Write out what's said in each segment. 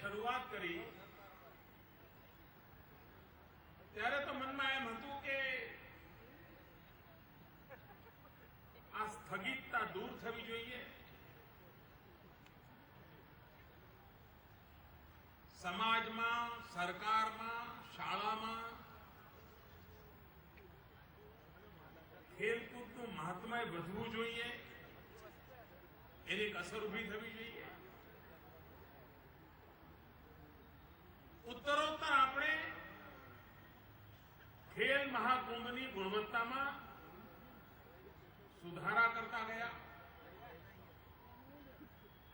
શરૂઆત કરી ત્યારે તો મનમાં એમ હતું કે આ સ્થગિતતા દૂર થવી જોઈએ, સમાજમાં, સરકારમાં, શાળામાં ખેલકૂદનું મહાત્મ્ય વધવું જોઈએ, એની એક અસર ઉભી થવી જોઈએ। ઉત્તરોત્તર આપણે ખેલ મહાકુંભની ગુણવત્તામાં સુધારા કરતા ગયા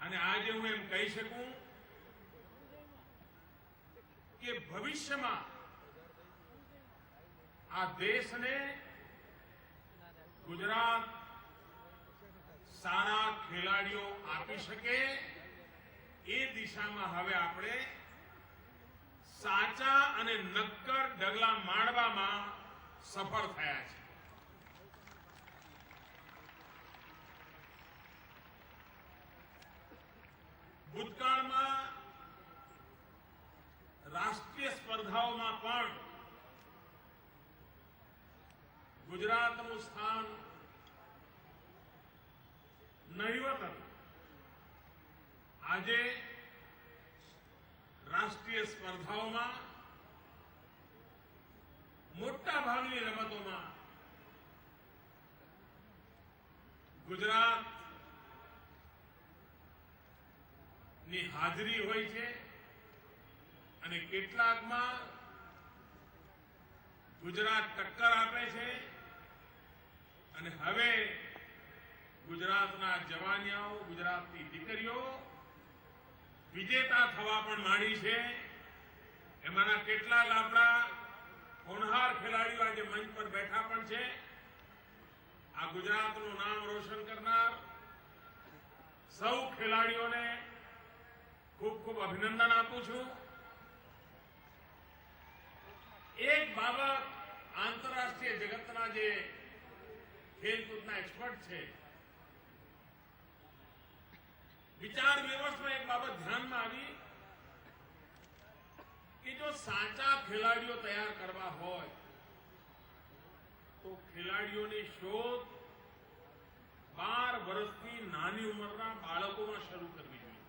અને આજે હું એમ કહી શકું કે ભવિષ્યમાં આ દેશને ગુજરાત સારા ખેલાડીઓ આપી શકે એ દિશામાં હવે આપણે સાચા અને નક્કર ડગલા માંડવામાં સફળ થયા છે। ભૂતકાળમાં રાષ્ટ્રીય સ્પર્ધાઓમાં પણ ગુજરાતનું સ્થાન નહિવત હતું। આજે રાષ્ટ્રીય સ્પર્ધાઓમાં મોટા ભાગની રમતોમાં ગુજરાતની હાજરી હોય છે અને કેટલાકમાં ગુજરાત ટક્કર આપે છે અને હવે ગુજરાતના જવાનિયાઓ, ગુજરાતની દીકરીઓ વિજેતા થવા પણ માંડી છે। એમાંના કેટલાક આપણા હોનહાર ખેલાડીઓ આજે મંચ પર બેઠા પણ છે। આ ગુજરાતનું નામ રોશન કરનાર સૌ ખેલાડીઓને ખૂબ ખૂબ અભિનંદન આપું છું। એક બાબત આંતરરાષ્ટ્રીય જગતના જે ખેલકૂદના એક્સપર્ટ છે, વિચાર વિમર્શમાં એક બાબત ધ્યાનમાં આવી કે જો સાચા ખેલાડીઓ તૈયાર કરવા હોય તો ખેલાડીઓની શોધ 12 વર્ષથી નાની ઉંમરના બાળકોમાં શરૂ કરવી જોઈએ।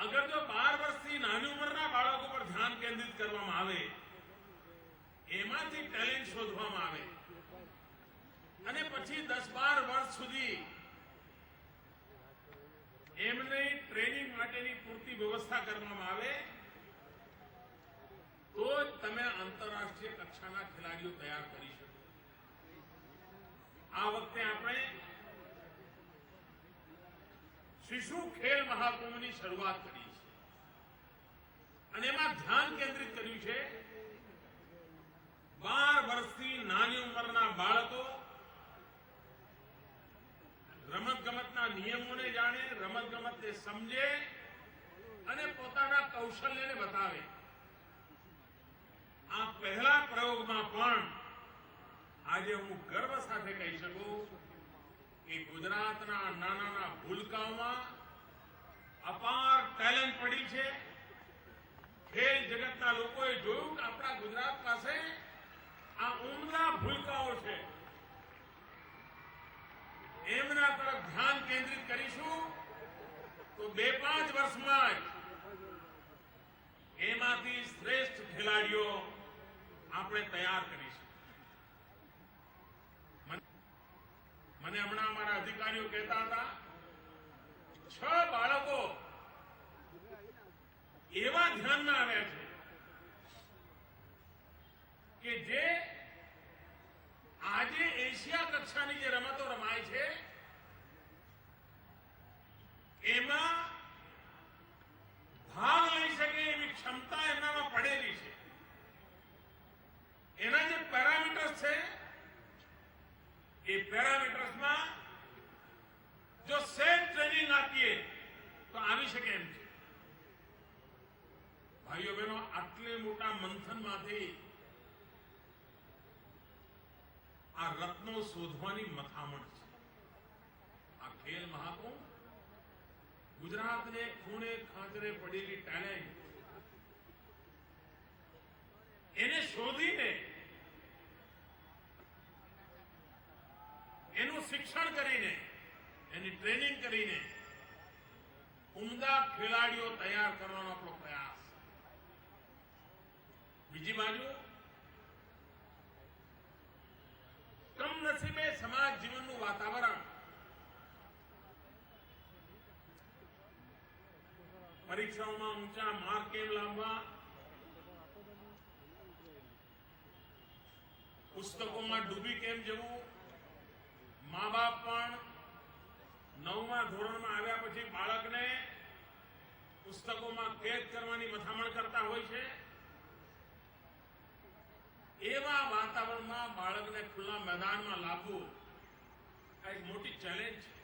અગર જો 12 વર્ષથી નાની ઉંમરના બાળકો પર ધ્યાન કેન્દ્રિત કરવામાં આવે, એમાંથી ટેલેન્ટ શોધવામાં આવે અને પછી 10-12 વર્ષ સુધી એમની ટ્રેનિંગ માટેની પૂરતી વ્યવસ્થા કરવામાં આવે તો જ તમે આંતરરાષ્ટ્રીય કક્ષાના ખેલાડીઓ તૈયાર કરી શકો। આ વખતે આપણે શિશુ ખેલ મહાકુંભની શરૂઆત કરી છે અને એમાં ધ્યાન કેન્દ્રિત કર્યું છે 12 વર્ષથી નાની ઉંમરના બાળકો રમતગમતના નિયમોને જાણે, રમતગમતને સમજે અને પોતાના કૌશલ્યને બતાવે। આ પહેલા પ્રયોગમાં પણ આજે હું ગર્વ સાથે કહી શકું કે ગુજરાતના નાના ભૂલકાઓમાં અપાર ટેલેન્ટ પડી છે। ખેલ જગતના લોકોએ જોયું કે આપણા ગુજરાત પાસે આ ઉમદા ભૂલકાઓ છે, એમના તરફ ધ્યાન કેન્દ્રિત કરીશું તો 2-5 વર્ષમાં જ એમાંથી શ્રેષ્ઠ ખેલાડીઓ આપણે તૈયાર કરીશું। મને હમણાં અમારા અધિકારીઓ કહેતા હતા 6 બાળકો એવા ધ્યાનમાં આવ્યા છે કે જે આજે એશિયા કક્ષાની જે રમતો રમાય છે એમાં ભાગ લઈ શકે એવી ક્ષમતા એમનામાં પડેલી છે। એના જે પેરામીટર્સ છે એ પેરામીટર્સમાં જો સેટ ટ્રેનિંગ આપીએ તો આવી શકે એમ છે। ભાઈઓ બહેનો, આટલે મોટા મંથનમાંથી આ રત્નો શોધવાની મથામણ છે। આ ખેલ મહાકુંભ ગુજરાતને ખૂણે ખાંચરે પડેલી ટેલેન્ટ એને શોધીને એનું શિક્ષણ કરીને એની ટ્રેનિંગ કરીને ઉમદા ખેલાડીઓ તૈયાર કરવાનો આપણો પ્રયાસ. બીજી બાજુ કમનસીબે સમાજ જીવનનું વાતાવરણ પરીક્ષાઓમાં ઊંચા માર્ક કેમ લાવવા, પુસ્તકોમાં ડૂબી કેમ જવું, મા બાપ પણ 9મા ધોરણમાં આવ્યા પછી બાળકને પુસ્તકોમાં કેદ કરવાની મથામણ કરતા હોય છે. એવા વાતાવરણમાં બાળકને ખુલ્લા મેદાનમાં લાવવું આ એક મોટી ચેલેન્જ છે.